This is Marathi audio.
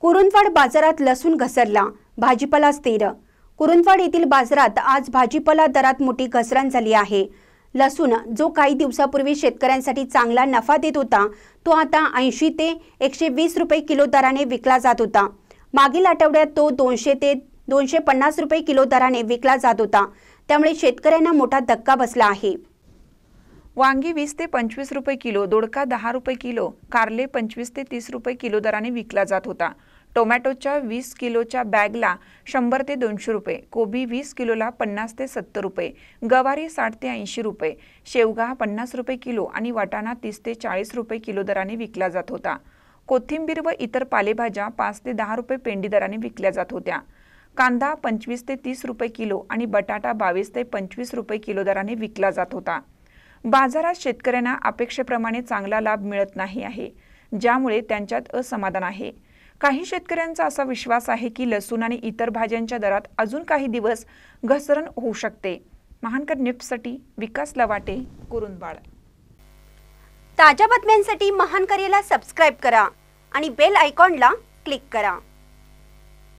कुरुंदवाड बाजारात लसूण घसरला, भाजीपाला स्थिर। कुरुंदवाड येथील बाजारात आज भाजीपाला दरात मोठी घसरण झाली आहे। लसूण जो काही दिवसापूर्वी शेतकऱ्यांसाठी चांगला नफा देत होता, तो आता 80 ते 120 रुपये किलो दराने विकला जात होता। मागील आठवड्यात तो 200 ते 250 रुपये किलो दराने विकला जात होता। त्यामुळे शेतकऱ्यांना मोठा धक्का बसला आहे। वांगी 20 ते 25 रुपये किलो, दोडका 10 रुपये किलो, कारले 25 ते 30 रुपये किलो दराने विकला जात होता। टोमॅटोच्या 20 किलोच्या बॅगला 100 ते 200 रुपये, कोबी 20 किलोला 50 ते 70 रुपये, गवारी 60 ते 80 रुपये, शेवगा 50 रुपये किलो आणि वाटाणा 30 ते 40 रुपये किलो दराने विकला जात होता। कोथिंबीर व इतर पालेभाज्या 5 ते 10 रुपये पेंडी दराने विकल्या जात होत्या। कांदा 25 ते 30 रुपये किलो आणि बटाटा 22 ते 25 रुपये किलो दराने विकला जात होता। बाजारात शेतकऱ्यांना अपेक्षेप्रमाणे चांगला लाभ मिळत नाही आहे, ज्यामुळे त्यांच्यात असमाधान आहे। काही शेतकऱ्यांचा असा विश्वास आहे की लसूण आणि इतर भाज्यांच्या दरात अजून काही दिवस घसरण होऊ शकते। महानकर न्यूजसाठी विकास लवाटे, कुरुंदवाड। ताज्या बातम्यांसाठी महानकरेला सबस्क्राइब करा आणि बेल आयकॉनला क्लिक करा।